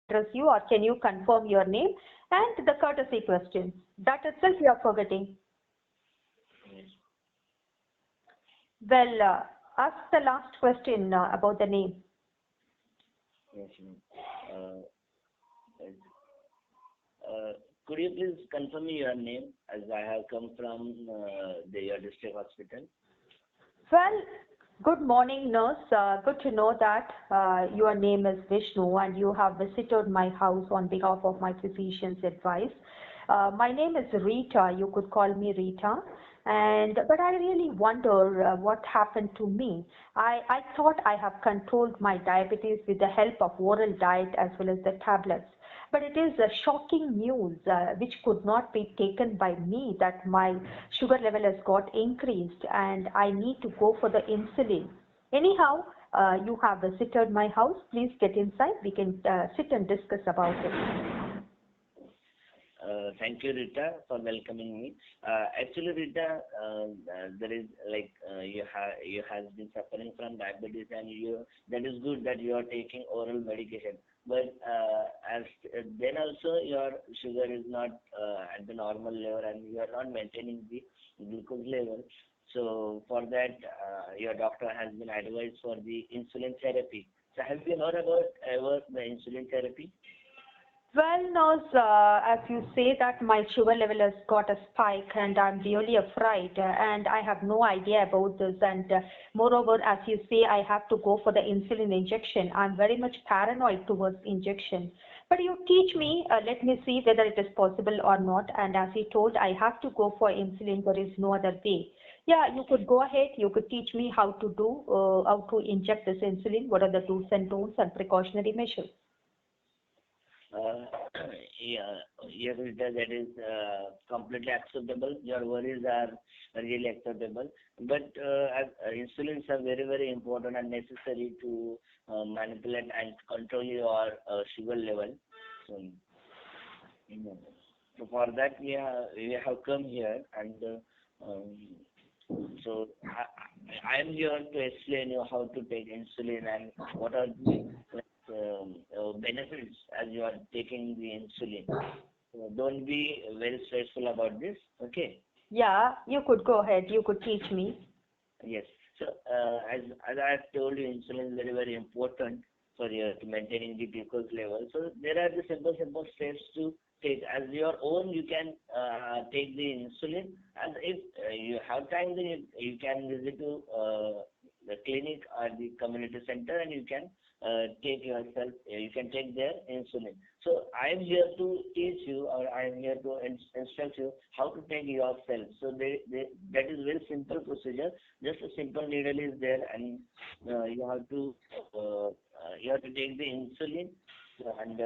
address you, or can you confirm your name and the courtesy questions. That itself you are forgetting. Yes. Well, ask the last question about the name. Yes, ma'am. Could you please confirm me your name, as I have come from your district hospital? Well, good morning, nurse. Good to know that your name is Vishnu and you have visited my house on behalf of my physician's advice. My name is Rita. You could call me Rita. But I really wonder what happened to me. I thought I have controlled my diabetes with the help of oral diet as well as the tablets. But it is shocking news which could not be taken by me, that my sugar level has got increased and I need to go for the insulin. Anyhow, you have visited my house. Please get inside. We can sit and discuss about it. Thank you, Rita, for welcoming me. Actually, Rita, there is like you have been suffering from diabetes, and that is good that you are taking oral medication. But as then also your sugar is not at the normal level, and you are not maintaining the glucose level. So for that, your doctor has been advised for the insulin therapy. So have you heard about ever the insulin therapy? Well, nurse, as you say that my sugar level has got a spike and I'm really afraid and I have no idea about this, and moreover, as you say, I have to go for the insulin injection. I'm very much paranoid towards injection. But you teach me, let me see whether it is possible or not, and as you told, I have to go for insulin. There is no other way. Yeah, you could go ahead. You could teach me how to do, how to inject this insulin, what are the do's and don'ts and precautionary measures. Uh, yeah, yes, Rita, that is completely acceptable. Your worries are really acceptable. But insulins are very, very important and necessary to manipulate and control your sugar level. So, you know, so for that we have come here, and so I am here to explain you how to take insulin and what are the benefits as you are taking the insulin. So don't be very stressful about this. Okay. Yeah, you could go ahead. You could teach me. Yes. So as I have told you, insulin is very, very important for your to maintaining the glucose level. So there are the simple steps to take. As your own, you can take the insulin, and if you have time, then you can visit to the clinic or the community center, and you can take yourself. You can take their insulin. So I am here to teach you, or I am here to instruct you how to take yourself. So that is very simple procedure. Just a simple needle is there, and you have to take the insulin, and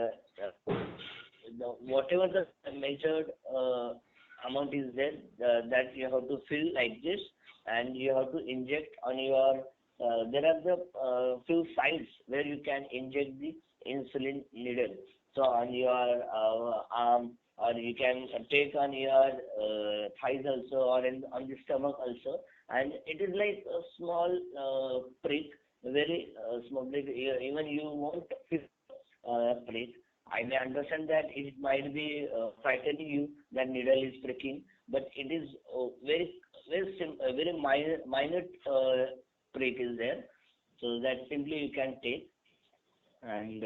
whatever the measured amount is there, that you have to fill like this, and you have to inject on your. There are the few sites where you can inject the insulin needle. So on your arm, or you can take on your thighs also, or on the stomach also. And it is like a small prick, very small prick. Even you won't feel prick. I may understand that it might be frightening you that needle is pricking, but it is very minor prick is there. So that simply you can take, and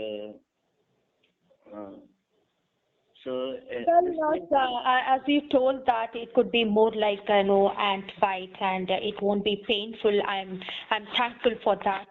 Well, as you told that it could be more like ant bite, and it won't be painful. I'm thankful for that,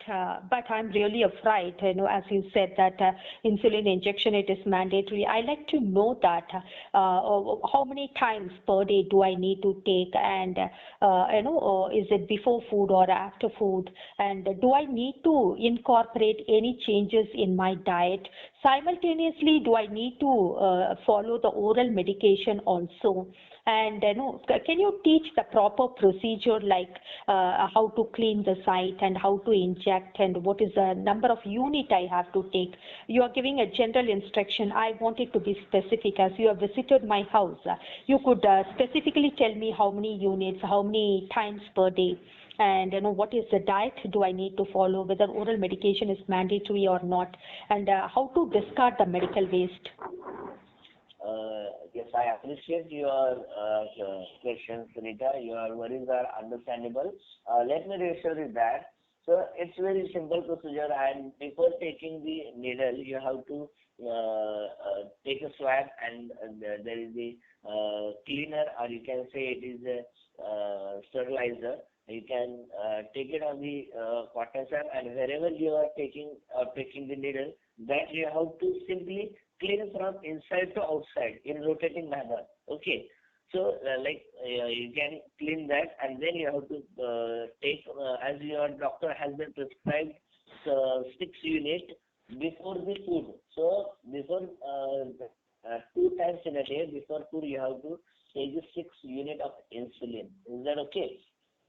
but I'm really afraid. As you said that insulin injection, it is mandatory. I like to know that how many times per day do I need to take, and is it before food or after food, and do I need to incorporate any changes in my diet? Simultaneously, do I need to follow the oral medication also? And can you teach the proper procedure, like how to clean the site and how to inject, and what is the number of unit I have to take? You are giving a general instruction. I want it to be specific. As you have visited my house, you could specifically tell me how many units, how many times per day. and what is the diet do I need to follow, whether oral medication is mandatory or not, and how to discard the medical waste. Yes, I appreciate your questions, Rita. Your worries are understandable. Let me reassure you that. So it's very simple procedure, and before taking the needle, you have to take a swab, and there is the cleaner, or you can say it is a sterilizer. You can take it on the cotton swab, and wherever you are taking the needle, that you have to simply clean from inside to outside in rotating manner. Okay. So, you can clean that, and then you have to take, as your doctor has been prescribed, 6 units before the food. So, before 2 times in a day, before food, you have to take the 6 units of insulin. Is that okay?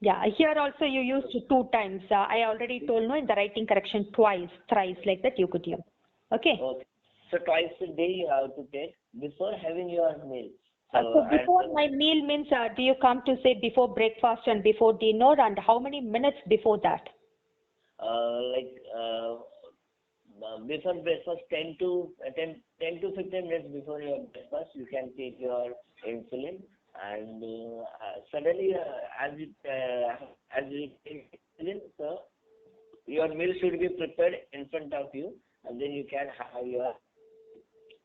Yeah, here also you used 2 times. I already told no in the writing correction twice, thrice, like that you could use. Okay. Okay. So twice a day you have to take before having your meal. So before my meal means, do you come to say before breakfast and before dinner, and how many minutes before that? Before breakfast, 10 to 15 minutes before your breakfast, you can take your insulin, and suddenly as you take insulin, so your meal should be prepared in front of you, and then you can have your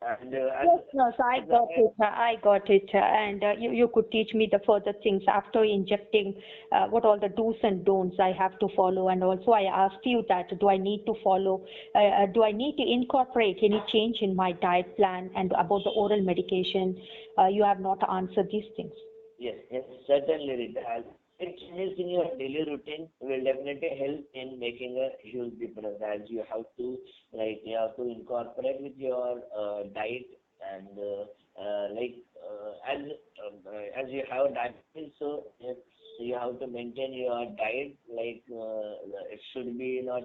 and Yes, no, so I got it. I got it. And you could teach me the further things after injecting, what all the do's and don'ts I have to follow. And also I asked you that do I need to follow, do I need to incorporate any change in my diet plan, and about the oral medication, you have not answered these things. Yes, certainly, Rita. It changes in your daily routine will definitely help in making a huge difference, as you have to incorporate with your diet, and as you have diabetes, so yes, you have to maintain your diet, it should be not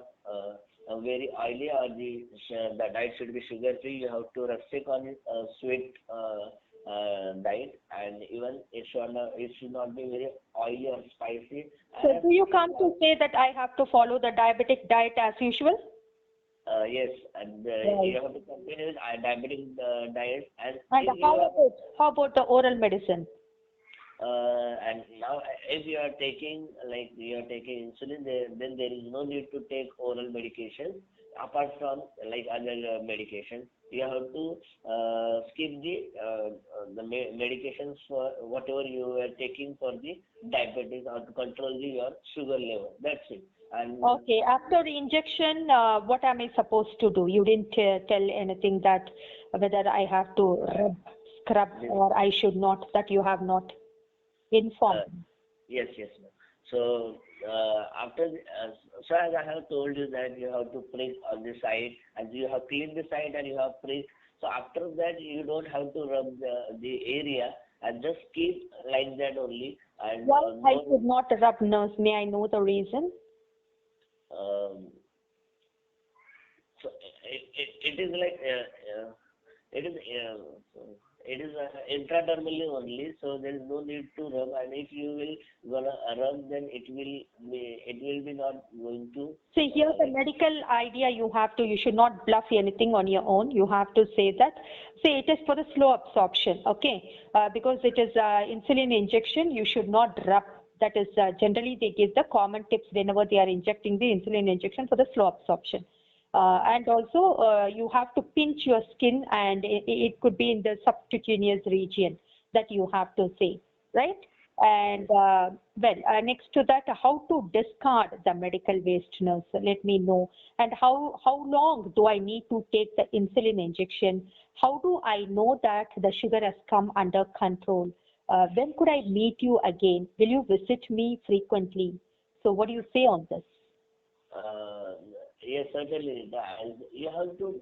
very oily, or the diet should be sugar free. You have to restrict on sweet diet, and even it should not be very oily or spicy. So do you come to say that I have to follow the diabetic diet as usual? Yes, and Right. you have to continue with diabetic diet, and And if you are how about the oral medicine? and now if you are taking insulin, then there is no need to take oral medication apart from like other medication. You have to skip the medications for whatever you are taking for the diabetes, or to control your sugar level. That's it. And Okay, after the injection, what am I supposed to do? You didn't tell anything that whether I have to scrub or I should not, that you have not informed. yes, yes, ma'am. So so as I have told you that you have to prick on the side, and you have cleaned the side and you have pricked. So after that, you don't have to rub the area, and just keep like that only. And Why I no, should not rub nose? May I know the reason? um, so it is like it is it is intradermally only, so there is no need to rub. And if you will gonna rub, then it will be not going to See, here's the medical idea you have to, you should not bluff anything on your own. You have to say that, say it is for the slow absorption, okay? Because it is insulin injection, you should not rub. That is generally they give the common tips whenever they are injecting the insulin injection for the slow absorption. And also you have to pinch your skin, and it could be in the subcutaneous region that you have to say, right? And next to that, how to discard the medical waste, nurse? Let me know. And how long do I need to take the insulin injection? How do I know that the sugar has come under control? When could I meet you again? Will you visit me frequently? So what do you say on this? Uh, yes, certainly. You have to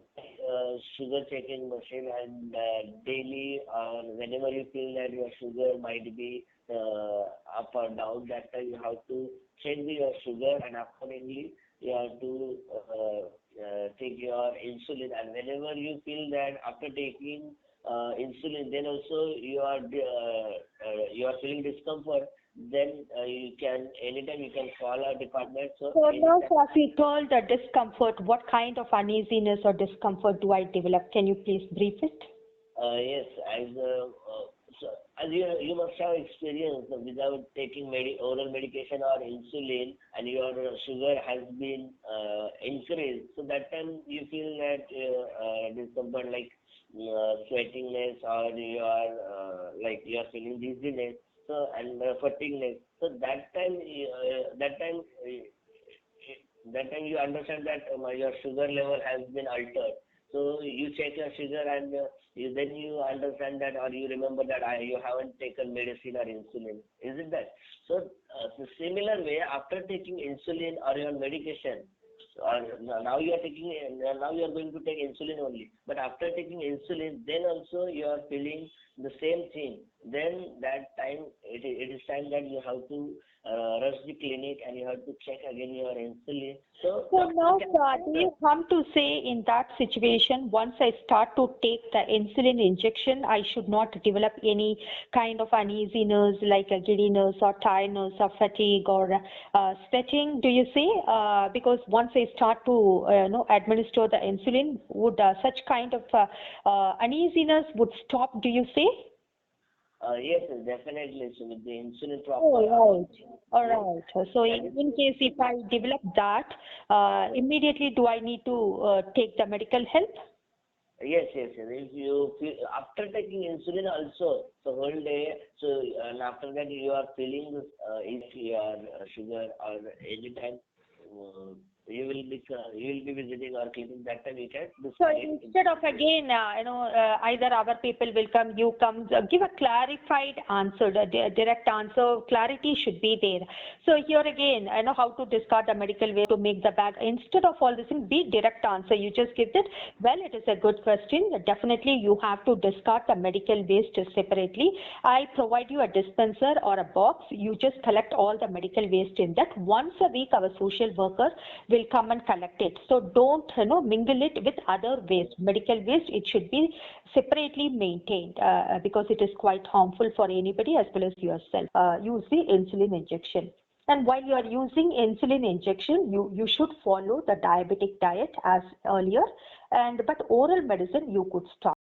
sugar checking machine, and daily or whenever you feel that your sugar might be up or down, that time you have to change your sugar, and accordingly you have to take your insulin. And whenever you feel that after taking insulin, then also you are feeling discomfort, then anytime you can call our department. So now, as you told the discomfort, what kind of uneasiness or discomfort do I develop? Can you please brief it? Yes, so as you must have experienced without taking oral medication or insulin, and your sugar has been increased. So that time you feel that discomfort, like sweatiness, or you are like you are feeling dizziness. So and fatigueness. So that time you understand that your sugar level has been altered. So you check your sugar, and then you understand that, or you remember that you haven't taken medicine or insulin. Isn't that? So the similar way, after taking insulin or your medication, or now you are now you are going to take insulin only. But after taking insulin, then also you are feeling the same thing. Then that time it is time that you have to rush the clinic, and you have to check again your insulin. So now, do you come to say in that situation, once I start to take the insulin injection, I should not develop any kind of uneasiness like a giddiness or tiredness or fatigue or sweating? Do you say? Because once I start to administer the insulin, would such kind of uneasiness would stop? Do you say? Yes, definitely. So with the insulin Oh, right. All right. So in case if I develop that, immediately do I need to take the medical help? Yes, yes, yes. If you feel after taking insulin also, the whole day, so and after that you are feeling if your sugar, or anytime you will be visiting or keeping, that time you can do. So instead of again, either our people will come, you come, give a clarified answer, the direct answer, clarity should be there. So here again, I know how to discard the medical waste to make the bag. Instead of all this, be direct answer. You just give it. Well, it is a good question. Definitely, you have to discard the medical waste separately. I provide you a dispenser or a box. You just collect all the medical waste in that. Once a week, our social worker will come and collect it. So don't mingle it with other waste. Medical waste, it should be separately maintained because it is quite harmful for anybody as well as yourself. Use the insulin injection. And while you are using insulin injection, you should follow the diabetic diet as earlier. But oral medicine you could stop.